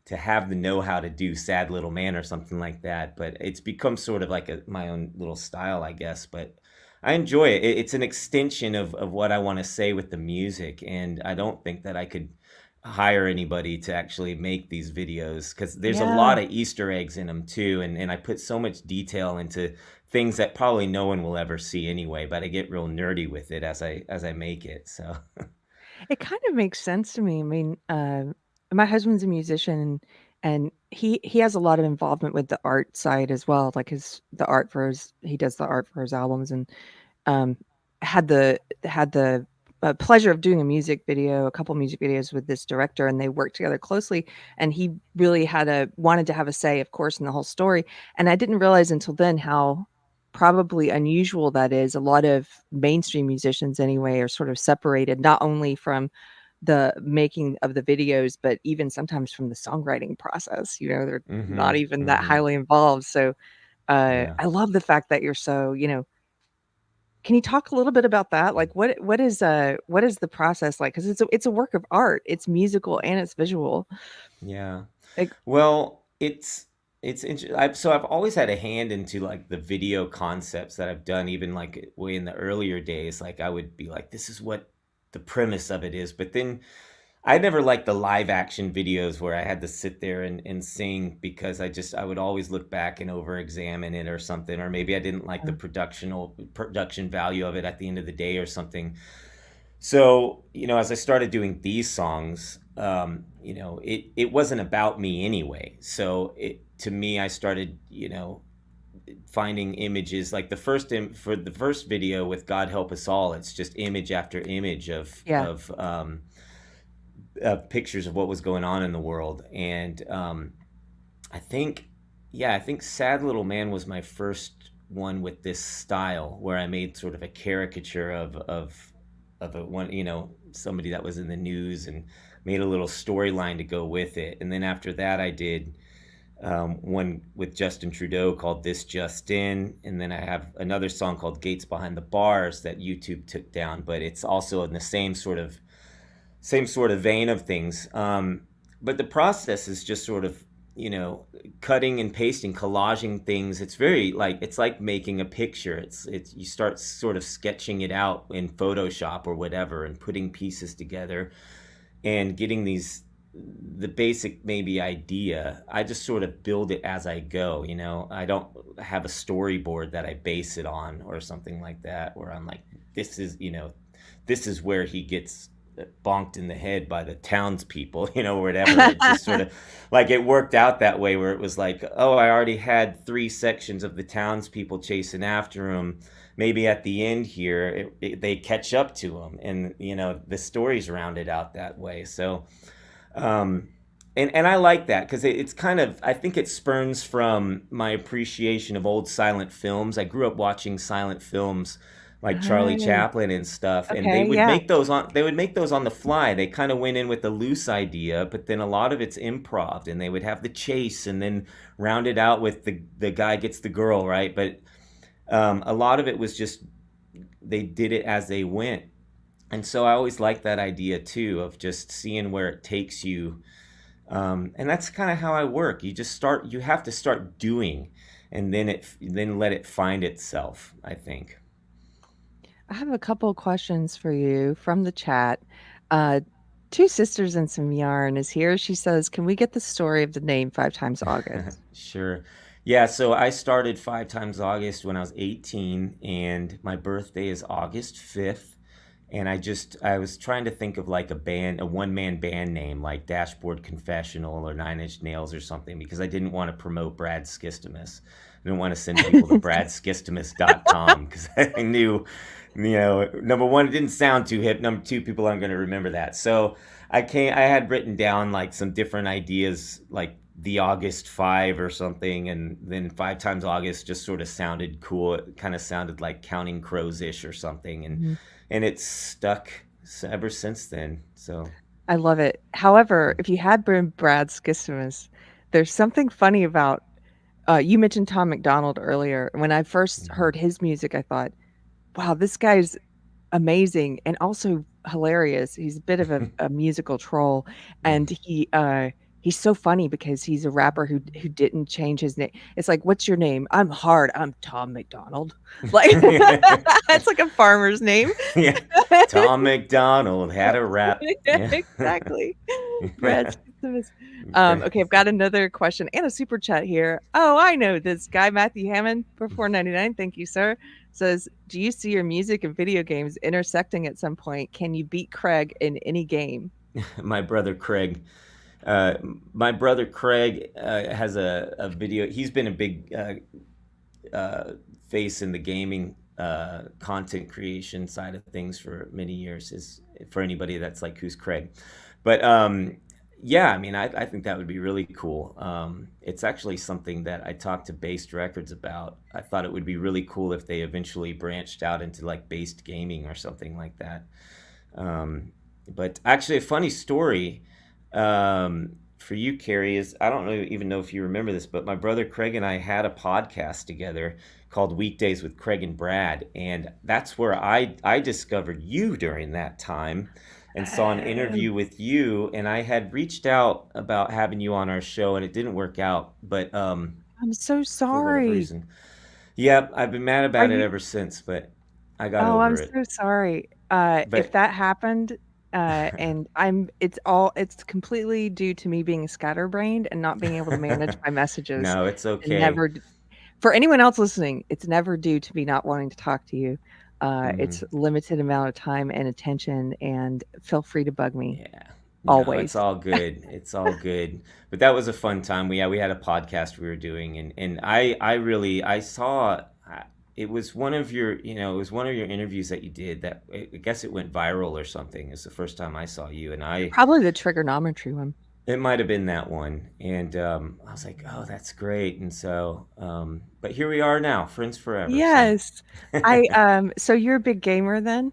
Speaker 2: to have the know how to do Sad Little Man or something like that. But it's become sort of like my own little style, I guess. But I enjoy it. It's an extension of what I want to say with the music, and I don't think that I could hire anybody to actually make these videos, because there's a
Speaker 1: Yeah.
Speaker 2: lot of Easter eggs in them too, and I put so much detail into things that probably no one will ever see anyway, but I get real nerdy with it as I make it. So
Speaker 1: It kind of makes sense to me. I mean, my husband's a musician, and he has a lot of involvement with the art side as well. Like he does the art for his albums, and um, had the pleasure of doing a couple music videos with this director, and they worked together closely. And he really wanted to have a say, of course, in the whole story. And I didn't realize until then how probably unusual that is. A lot of mainstream musicians, anyway, are sort of separated not only from the making of the videos, but even sometimes from the songwriting process. They're not
Speaker 2: mhm,
Speaker 1: even that
Speaker 2: mhm.
Speaker 1: highly involved. So
Speaker 2: Yeah.
Speaker 1: I love the fact that you're so, can you talk a little bit about that? Like what is the process like? Because it's a work of art. It's musical and it's visual.
Speaker 2: Yeah.
Speaker 1: Like,
Speaker 2: Well, so I've always had a hand into like the video concepts that I've done, even like way in the earlier days. Like I would be like, this is what the premise of it is. But then I never liked the live action videos where I had to sit there and sing because I would always look back and over examine it or something, or maybe I didn't like the production value of it at the end of the day or something. So, as I started doing these songs, it wasn't about me anyway. So to me, I started, finding images like for the first video with God Help Us All, it's just image after image
Speaker 1: yeah.
Speaker 2: of pictures of what was going on in the world. And I think, yeah, I think Sad Little Man was my first one with this style where I made sort of a caricature of a one, somebody that was in the news and made a little storyline to go with it. And then after that, I did one with Justin Trudeau called This Just In. And then I have another song called Gates Behind the Bars that YouTube took down, but it's also in the same sort of vein of things. But the process is just sort of, cutting and pasting, collaging things. It's like making a picture. It's you start sort of sketching it out in Photoshop or whatever and putting pieces together and getting the basic maybe idea. I just sort of build it as I go. I don't have a storyboard that I base it on or something like that, where I'm like, this is where he gets bonked in the head by the townspeople, or whatever. It just sort of like it worked out that way, where it was like, oh, I already had 3 sections of the townspeople chasing after him. Maybe at the end here, they catch up to him, and the story's rounded out that way. So, and I like that because it's kind of, I think it spurns from my appreciation of old silent films. I grew up watching silent films like Charlie
Speaker 1: Oh,
Speaker 2: Chaplin and stuff, and they
Speaker 1: okay,
Speaker 2: would
Speaker 1: yeah.
Speaker 2: make those on the fly. They kind of went in with a loose idea, but then a lot of it's improv, and they would have the chase and then round it out with the guy gets the girl, right? But a lot of it was just they did it as they went. And so I always like that idea too of just seeing where it takes you. And that's kind of how I work. You have to start doing, and then let it find itself, I think.
Speaker 1: I have a couple of questions for you from the chat. Uh, Two Sisters and Some Yarn is here. She says, "Can we get the story of the name Five Times August?"
Speaker 2: Sure. Yeah, so I started 5 times August when I was 18, and my birthday is August 5th. And I was trying to think of like a one-man band name like Dashboard Confessional or Nine Inch Nails or something, because I didn't want to promote Brad Skistimas. I didn't want to send people to bradskistimas.com because I knew, number one, it didn't sound too hip. Number two, people aren't going to remember that. So I had written down like some different ideas, like the August 5 or something, and then 5 times August just sort of sounded cool. It kind of sounded like Counting Crows-ish or something,
Speaker 1: Mhm.
Speaker 2: and it's stuck ever since then. So
Speaker 1: I love it. However, if you had been Brad Skistimas, there's something funny about you mentioned Tom McDonald earlier. When I first
Speaker 2: mhm.
Speaker 1: heard his music, I thought, wow, this guy's amazing and also hilarious. He's a bit of a musical troll, and he's so funny because he's a rapper who didn't change his name. It's like, "What's your name?" "I'm Hard. I'm Tom McDonald." Like, that's like a farmer's name.
Speaker 2: Yeah, Tom McDonald had a rap. Yeah.
Speaker 1: Exactly. Brad
Speaker 2: Yeah.
Speaker 1: Skistimas. Okay, I've got another question and a super chat here. Oh, I know this guy, Matthew Hammond, for 4.99. Thank you, sir. Says, "Do you see your music and video games intersecting at some point? Can you beat Craig in any game?"
Speaker 2: my brother Craig. Uh, my brother Craig has a video. He's been a big face in the gaming content creation side of things for many years. Is for anybody that's like, who's Craig? But yeah, I mean, I think that would be really cool. It's actually something that I talked to Based Records about. I thought it would be really cool if they eventually branched out into like based gaming or something like that. But actually, a funny story. for you, Carrie, is I don't know, even know if you remember this, but my brother Craig and I had a podcast together called Weekdays with Craig and Brad, and that's where I discovered you during that time, and saw an
Speaker 1: Oh,
Speaker 2: interview with you, and I had reached out about having you on our show, and it didn't work out, but
Speaker 1: I'm so
Speaker 2: for whatever
Speaker 1: sorry.
Speaker 2: reason, yep, I've been mad
Speaker 1: Are
Speaker 2: about it
Speaker 1: you
Speaker 2: ever since, but I got
Speaker 1: Oh, I'm
Speaker 2: over it.
Speaker 1: so sorry. If
Speaker 2: But
Speaker 1: that happened, and it's completely due to me being scatterbrained and not being able to manage my messages,
Speaker 2: no, it's
Speaker 1: and
Speaker 2: okay.
Speaker 1: never for anyone else listening, it's never due to me not wanting to talk to you.
Speaker 2: Hmm.
Speaker 1: It's limited amount of time and attention, and feel free to bug me
Speaker 2: Yeah. No, it's
Speaker 1: always.
Speaker 2: all good. It's all good. But that was a fun time. We had a podcast we were doing, and I really I saw it was one of your, it was one of your interviews that you did that I guess it went viral or something. It's the first time I saw you, and I
Speaker 1: Probably the trigonometry one.
Speaker 2: it might have been that one. And I was like, "Oh, that's great." And so but here we are now, friends forever. So
Speaker 1: Yes. So you're a big gamer then?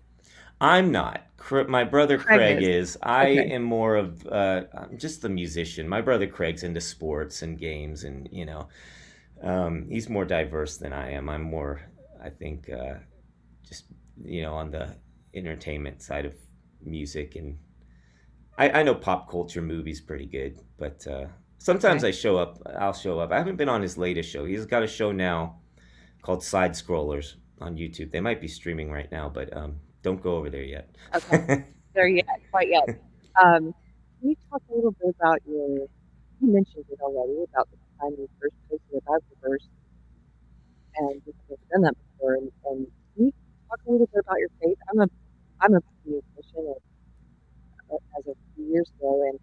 Speaker 2: I'm not. My brother
Speaker 1: Craig
Speaker 2: Craig
Speaker 1: is.
Speaker 2: is. I
Speaker 1: Okay.
Speaker 2: am more of I'm just the musician. My brother Craig's into sports and games, and he's more diverse than I am. I'm more, I think, just on the entertainment side of music, and I know pop culture movies pretty good, but sometimes
Speaker 1: Okay.
Speaker 2: I show up. I'll show up. I haven't been on his latest show. He's got a show now called Side Scrollers on YouTube. They might be streaming right now, but don't go over there yet.
Speaker 1: Okay. There yet, quite yet. Um, can you talk a little bit about you mentioned it already about the time you first posted a Bible verse and you've never done that before. And can you talk a little bit about your faith? I'm a musician as of a few years ago, and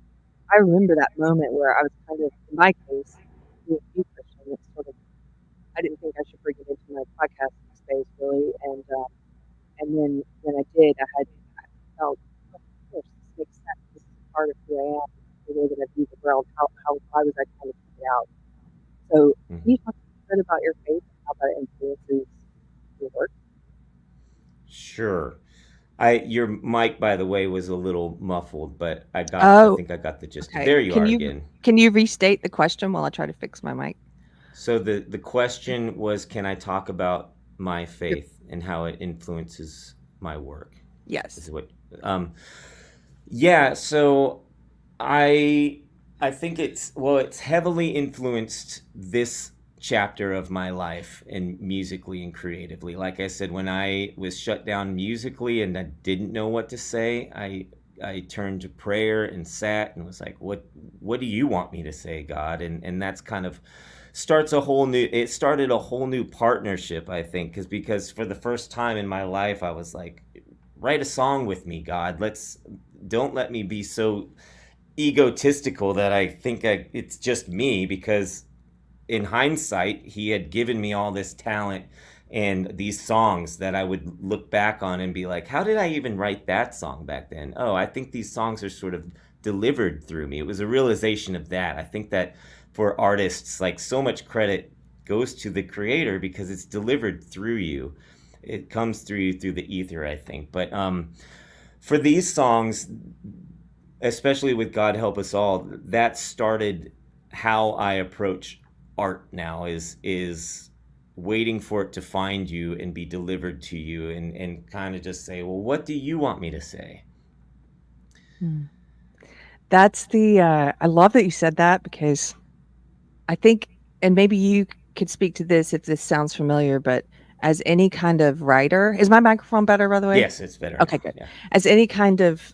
Speaker 1: I remember that moment where I was kind of, in my case, being a new Christian. It's sort of I didn't think I should bring it into my podcast space really, and then when I did, I felt, of course, this makes sense. This is part of who I am, the way that I view the world. Why was I trying to figure it out? So, can
Speaker 2: Mhm.
Speaker 1: you talk a bit about your faith and how that influences your work?
Speaker 2: Sure. Your mic, by the way, was a little muffled, but I
Speaker 1: Oh,
Speaker 2: think I got the gist.
Speaker 1: okay.
Speaker 2: There you are again.
Speaker 1: Can you restate the question while I try to fix my mic?
Speaker 2: So the question was, can I talk about my
Speaker 1: Your,
Speaker 2: faith and how it influences my work?
Speaker 1: yes.
Speaker 2: Is what um yeah, so I I think it's heavily influenced this chapter of my life and musically and creatively. Like I said, when I was shut down musically and I didn't know what to say, I turned to prayer and sat and was like, what do you want me to say, God? And that's kind of it started a whole new partnership, I think, because for the first time in my life I was like, write a song with me, God. Don't let me be so egotistical that I think it's just me, because in hindsight, he had given me all this talent and these songs that I would look back on and be like, how did I even write that song back then? Oh, I think these songs are sort of delivered through me. It was a realization of that. I think that for artists, like, so much credit goes to the creator because it's delivered through you. It comes through you through the ether, I think. But for these songs, especially with God Help Us All, that started how I approach art now, is waiting for it to find you and be delivered to you, and kind of just say, well, what do you want me to say?
Speaker 1: Hmm. That's I love that you said that because I think, and maybe you could speak to this if this sounds familiar, but as any kind of writer, is my microphone better, by the way?
Speaker 2: Yes, it's better
Speaker 1: Okay,
Speaker 2: now.
Speaker 1: good.
Speaker 2: Yeah.
Speaker 1: As any kind of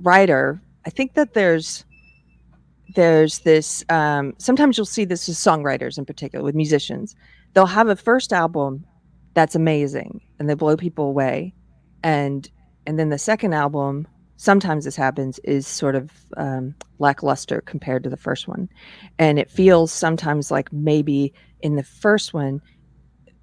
Speaker 1: writer, I think that there's this. Sometimes you'll see this with songwriters in particular, with musicians. They'll have a first album that's amazing and they blow people away, and then the second album, sometimes this happens, is sort of lackluster compared to the first one, and it
Speaker 2: Hmm.
Speaker 1: feels sometimes like maybe in the first one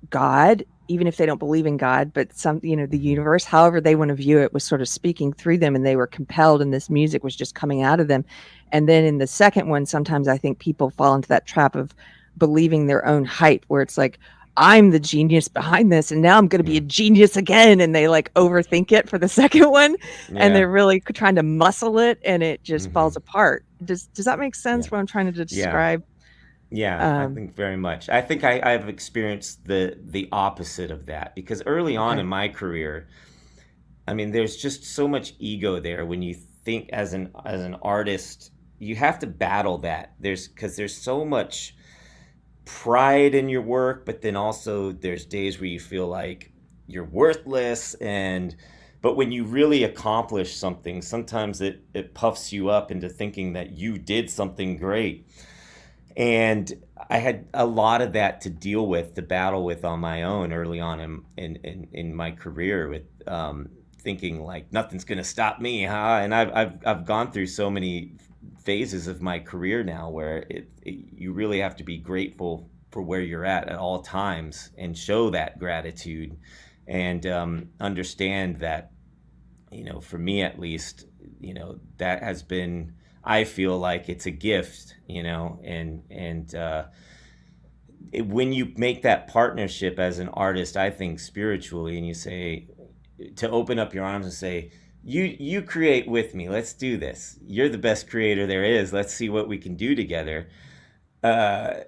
Speaker 1: God, even if they don't believe in God, but the
Speaker 2: Hmm.
Speaker 1: universe, however they want to view it, was sort of speaking through them and they were compelled and this music was just coming out of them. And then in the second one, sometimes I think people fall into that trap of believing their own hype where it's like, I'm the genius behind this, and now I'm going to be a
Speaker 2: Mm.
Speaker 1: genius again. And they like overthink it for the second one, and
Speaker 2: Yeah.
Speaker 1: they're really trying to muscle it, and it just
Speaker 2: Hmm.
Speaker 1: falls apart. Does that make
Speaker 2: Yeah.
Speaker 1: sense? What I'm trying to
Speaker 2: Yeah.
Speaker 1: describe?
Speaker 2: Yeah, I
Speaker 1: Um,
Speaker 2: think very much. I think I've experienced the opposite of that because early on in
Speaker 1: okay,
Speaker 2: my career, I mean, there's just so much ego there when you think as an artist, you have to battle that. There's so much pride in your work, but then also there's days where you feel like you're worthless and but when you really accomplish something, sometimes it puffs you up into thinking that you did something great. And I had a lot of that to deal with, to battle with on my own early on in my career with thinking like nothing's gonna stop me, huh? And I've gone through so many phases of my career now where you really have to be grateful for where you're at all times and show that gratitude and understand that for me at least, that has been, I feel like it's a gift, when you make that partnership as an artist, I think spiritually, and you say, to open up your arms and say, you create with me. Let's do this. You're the best creator there is. Let's see what we can do together. Uh,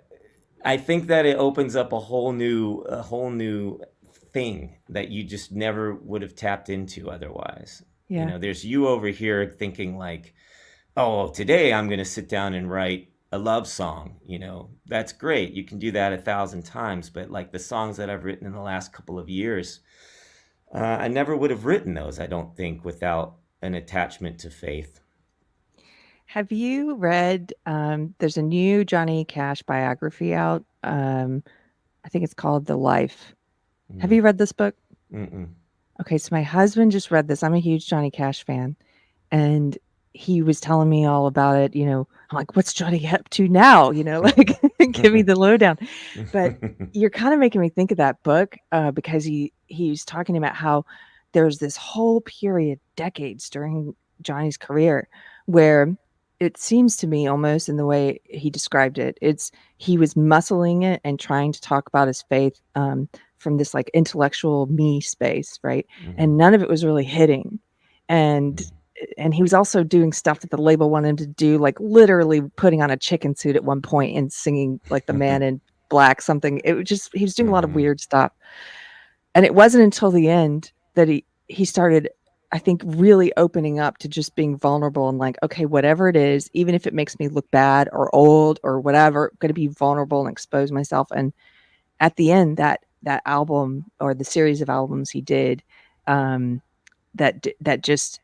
Speaker 2: I think that it opens up a whole new thing that you just never would have tapped into otherwise.
Speaker 1: yeah.
Speaker 2: There's you over here thinking like, oh, today I'm going to sit down and write a love song. That's great. You can do that 1,000 times. But like the songs that I've written in the last couple of years, I never would have written those, I don't think, without an attachment to faith.
Speaker 1: Have you read? There's a new Johnny Cash biography out. I think it's called The Life. Have
Speaker 2: Mm.
Speaker 1: you read this book?
Speaker 2: Mm-mm.
Speaker 1: Okay, so my husband just read this. I'm a huge Johnny Cash fan, and he was telling me all about it. I'm like, "What's Johnny up to now?" Like, give me the lowdown. But you're kind of making me think of that book because he's talking about how there's this whole period, decades during Johnny's career, where it seems to me almost in the way he described it, he was muscling it and trying to talk about his faith from this like intellectual me space, right?
Speaker 2: Mhm.
Speaker 1: And none of it was really hitting. And
Speaker 2: Mm.
Speaker 1: and he was also doing stuff that the label wanted him to do, like literally putting on a chicken suit at one point and singing like the Man in Black something. It was just he was doing a lot of
Speaker 2: Mhm.
Speaker 1: weird stuff. And it wasn't until the end that he started, I think, really opening up to just being vulnerable and like, okay, whatever it is, even if it makes me look bad or old or whatever, I'm going to be vulnerable and expose myself. And at the end, that album or the series of albums he did, um, that just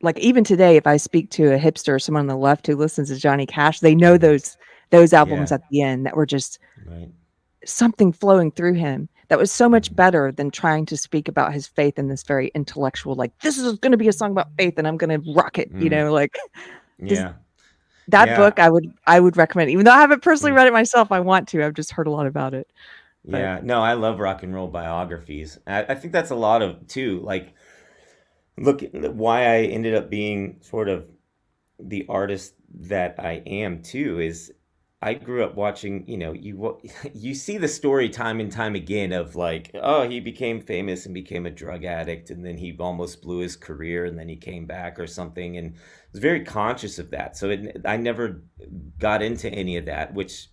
Speaker 1: like even today, if I speak to a hipster or someone on the left who listens to Johnny Cash, they know
Speaker 2: Mhm.
Speaker 1: those albums
Speaker 2: Yeah.
Speaker 1: at the end that were just
Speaker 2: Right.
Speaker 1: something flowing through him that was so much
Speaker 2: Mhm.
Speaker 1: better than trying to speak about his faith in this very intellectual, like this is going to be a song about faith and I'm going to rock it,
Speaker 2: Mm.
Speaker 1: like does
Speaker 2: Yeah.
Speaker 1: that
Speaker 2: Yeah.
Speaker 1: book I would recommend, even though I haven't personally
Speaker 2: Mm.
Speaker 1: read it myself. I want to. I've just heard a lot about it. But
Speaker 2: Yeah. No, I love rock and roll biographies. I think that's a lot of too. Like, look, why I ended up being sort of the artist that I am too is I grew up watching, you see the story time and time again of like, oh, he became famous and became a drug addict and then he almost blew his career and then he came back or something and I was very conscious of that. So I never got into any of that, which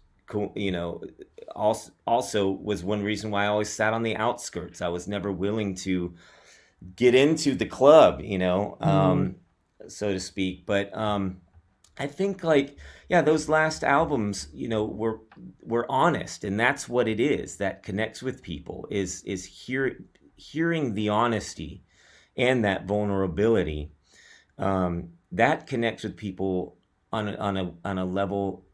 Speaker 2: also was one reason why I always sat on the outskirts. I was never willing to get into the club,
Speaker 1: mm,
Speaker 2: so to speak. But I think like yeah, those last albums, were honest, and that's what it is that connects with people is hearing the honesty and that vulnerability. That connects with people on a level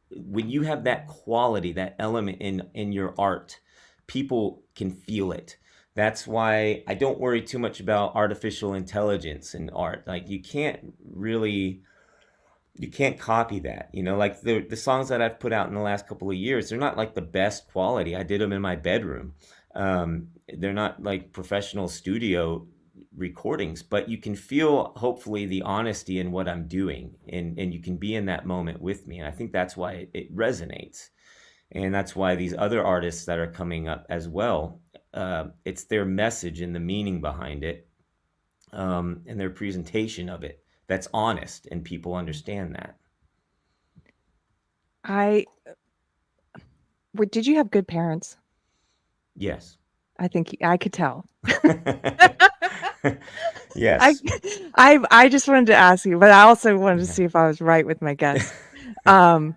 Speaker 2: when you have that quality, that element in your art, people can feel it. That's why I don't worry too much about artificial intelligence in art. Like you can't copy that. Like the songs that I've put out in the last couple of years, they're not like the best quality. I did them in my bedroom. They're not like professional studio recordings, but you can feel hopefully the honesty in what I'm doing, and you can be in that moment with me. And I think that's why it resonates. And that's why these other artists that are coming up as well, it's their message and the meaning behind it, and their presentation of it that's honest, and people understand that.
Speaker 1: I did you have good parents?
Speaker 2: Yes.
Speaker 1: I think I could tell. I
Speaker 2: Yes.
Speaker 1: I just wanted to ask you, but I also wanted to see if I was right with my guess. Um,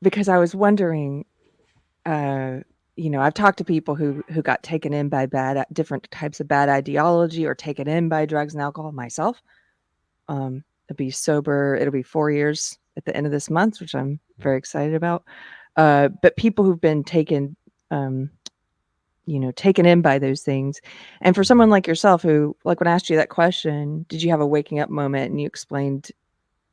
Speaker 1: because I was wondering, uh, I've talked to people who got taken in by different types of bad ideology or taken in by drugs and alcohol. Myself, I'll be sober. It'll be 4 years at the end of this month, which I'm very excited about. But people who've been um, taken in by those things. And for someone like yourself who, like when I asked you that question, did you have a waking up moment and you explained,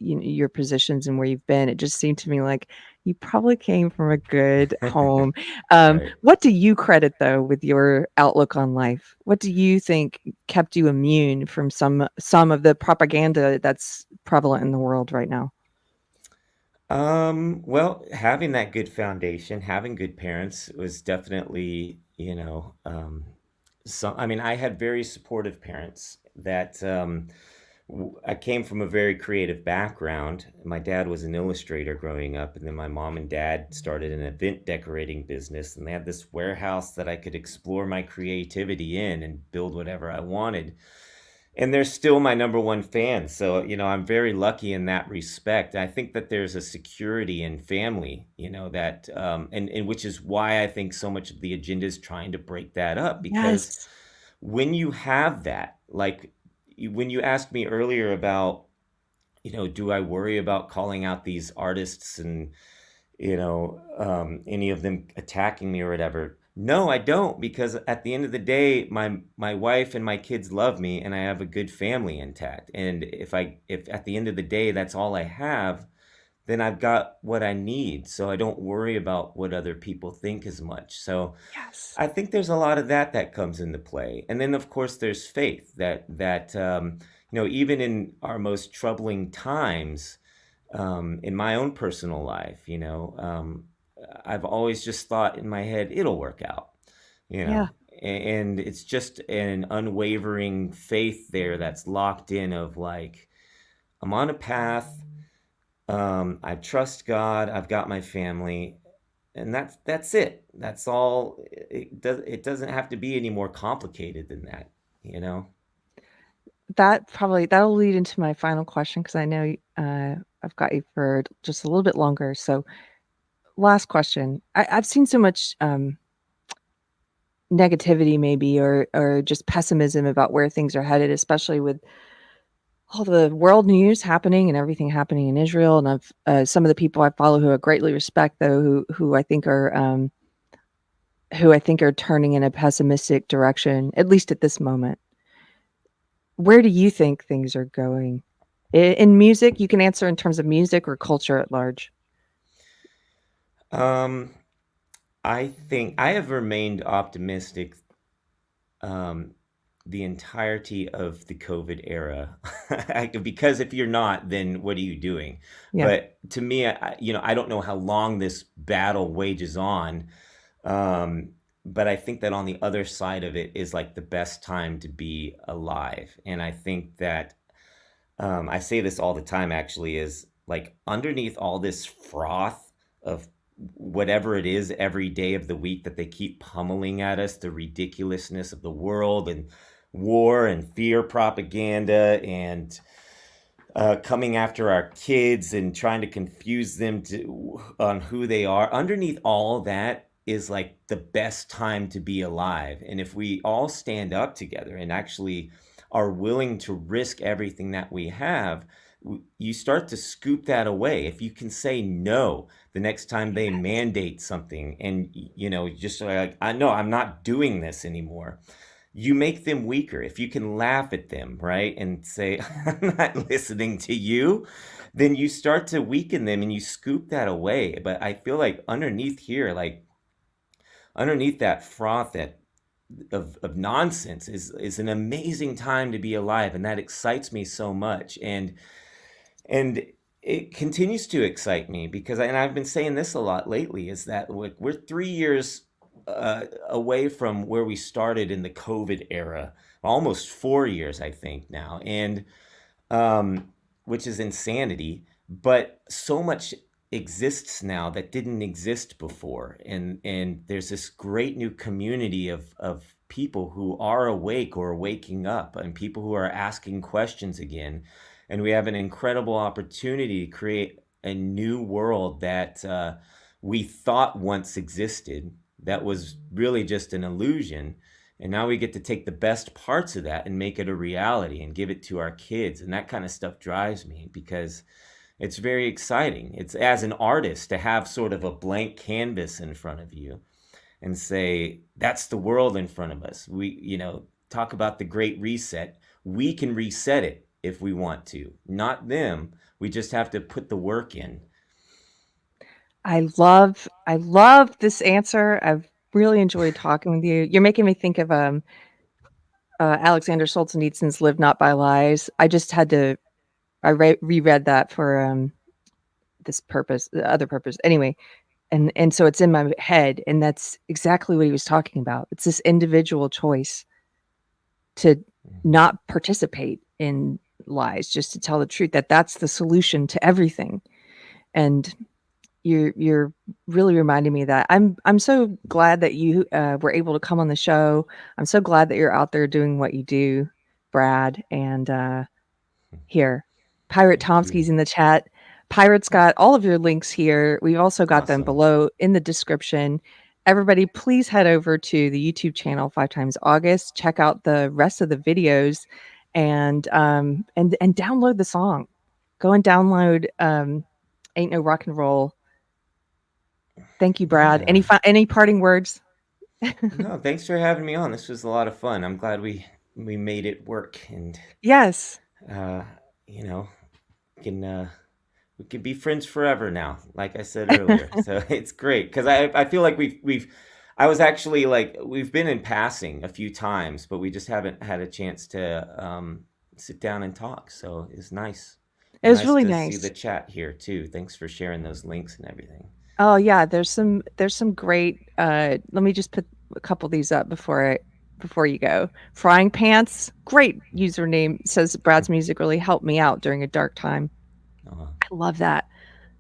Speaker 1: your positions and where you've been? It just seemed to me like you probably came from a good home.
Speaker 2: Right.
Speaker 1: What do you credit though with your outlook on life? What do you think kept you immune from some of the propaganda that's prevalent in the world right now?
Speaker 2: Well, having that good foundation, having good parents was definitely, I mean, I had very supportive parents that, I came from a very creative background. My dad was an illustrator growing up, and then my mom and dad started an event decorating business, and they had this warehouse that I could explore my creativity in and build whatever I wanted. And they're still my number one fan. So, I'm very lucky in that respect. I think that there's a security in family, that, and which is why I think so much of the agenda is trying to break that up. Because
Speaker 1: Yes.
Speaker 2: when you have that, like when you asked me earlier about, do I worry about calling out these artists and, any of them attacking me or whatever. No, I don't, because at the end of the day, my wife and my kids love me, and I have a good family intact. And if at the end of the day that's all I have, then I've got what I need. So I don't worry about what other people think as much. So
Speaker 1: Yes.
Speaker 2: I think there's a lot of that comes into play. And then of course there's faith that even in our most troubling times, in my own personal life, I've always just thought in my head, it'll work out, you
Speaker 1: Yeah.
Speaker 2: know, and it's just an unwavering faith there that's locked in of like, I'm on a path. I trust God. I've got my family, and that's it. That's all. It doesn't have to be any more complicated than that, you know.
Speaker 1: That'll lead into my final question because I know I've got you for just a little bit longer. So, last question. I've seen so much negativity, maybe, or just pessimism about where things are headed, especially with all the world news happening and everything happening in Israel. And I've some of the people I follow who I greatly respect, though, who I think are turning in a pessimistic direction, at least at this moment. Where do you think things are going? In music, you can answer in terms of music or culture at large.
Speaker 2: Um, I think I have remained optimistic um, the entirety of the COVID era. Because if you're not, then what are you doing?
Speaker 1: Yeah.
Speaker 2: But to me, I don't know how long this battle wages on. Um, but I think that on the other side of it is like the best time to be alive. And I think that I say this all the time actually, is like underneath all this froth of whatever it is every day of the week that they keep pummeling at us, the ridiculousness of the world and war and fear propaganda and coming after our kids and trying to confuse them on who they are. Underneath all that is like the best time to be alive. And if we all stand up together and actually are willing to risk everything that we have, you start to scoop that away. If you can say no the next time they mandate something, and just like, I know I'm not doing this anymore, you make them weaker. If you can laugh at them, right, and say, I'm not listening to you, then you start to weaken them and you scoop that away. But I feel like underneath here, like underneath that froth of nonsense is an amazing time to be alive, and that excites me so much. And it continues to excite me because and I've been saying this a lot lately, is that we're 3 years away from where we started in the COVID era, almost 4 years, I think now, and which is insanity. But so much exists now that didn't exist before, and there's this great new community of people who are awake or waking up, and people who are asking questions again, and we have an incredible opportunity to create a new world that we thought once existed, that was really just an illusion. And now we get to take the best parts of that and make it a reality and give it to our kids. And that kind of stuff drives me because it's very exciting. It's, as an artist, to have sort of a blank canvas in front of you and say, that's the world in front of us. We, talk about the great reset. We can reset it if we want to, not them. We just have to put the work in.
Speaker 1: I love this answer. I've really enjoyed talking with you. You're making me think of Alexander Solzhenitsyn's "Live Not by Lies." I just had to. Reread that for this purpose, the other purpose. Anyway, and so it's in my head, and that's exactly what he was talking about. It's this individual choice to not participate in lies, just to tell the truth. That's the solution to everything. And you're really reminding me of that. I'm so glad that you were able to come on the show. I'm so glad that you're out there doing what you do, Brad. And here, Pirate
Speaker 2: Thank you.
Speaker 1: Tomsky's in the chat. Pirate's got all of your links here. We've also got them
Speaker 2: Awesome.
Speaker 1: below in the description. Everybody, please head over to the YouTube channel 5 times August. Check out the rest of the videos, and download the song. Go and download "Ain't No Rock and Roll." Thank you, Brad.
Speaker 2: Yeah.
Speaker 1: Any parting words?
Speaker 2: No, thanks for having me on. This was a lot of fun. I'm glad we made it work, and
Speaker 1: Yes.
Speaker 2: uh, you know, can we can be friends forever now, like I said earlier. So it's great because I feel like we've I was actually like, we've been in passing a few times, but we just haven't had a chance to sit down and talk. So it's nice.
Speaker 1: It was
Speaker 2: Nice
Speaker 1: really
Speaker 2: to see the
Speaker 1: nice.
Speaker 2: chat here too. Thanks for sharing those links and everything.
Speaker 1: Oh yeah, there's some great let me just put a couple of these up before you go. Frying Pants, great username, says Brad's music really helped me out during a dark time.
Speaker 2: Uh,
Speaker 1: I love that.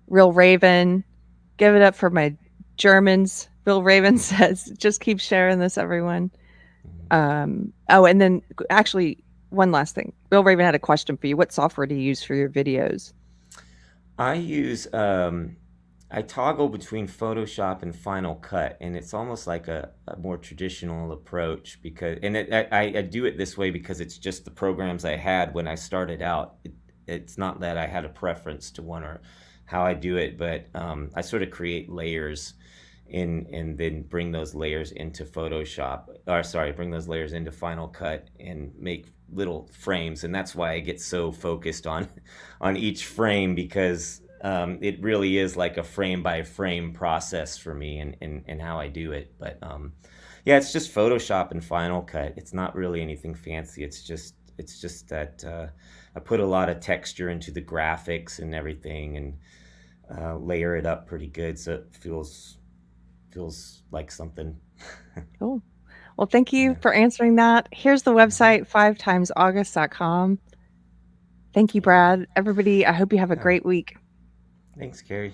Speaker 1: Real Raven, give it up for my Germans. Real Raven says, just keep sharing this, everyone. Oh, and then actually one last thing. Real Raven had a question for you. What software do you use for your videos?
Speaker 2: I use I toggle between Photoshop and Final Cut, and it's almost like a more traditional approach because, and I do it this way because it's just the programs I had when I started out. It's not that I had a preference to one or how I do it, but I sort of create layers in and then bring those layers into Photoshop, or sorry, bring those layers into Final Cut and make little frames, and that's why I get so focused on on each frame because it really is like a frame by frame process for me and how I do it. But yeah, it's just Photoshop and Final Cut. It's not really anything fancy. It's just that I put a lot of texture into the graphics and everything, and layer it up pretty good so it feels like something.
Speaker 1: Cool. Well, thank you
Speaker 2: Yeah,
Speaker 1: for answering that. Here's the website, 5timesaugust.com. Thank you,
Speaker 2: yeah,
Speaker 1: Brad. Everybody, I hope you have a
Speaker 2: yeah.
Speaker 1: great week.
Speaker 2: Thanks, Carrie.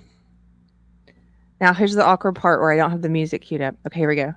Speaker 1: Now, here's the awkward part where I don't have the music queued up. Okay, here we go.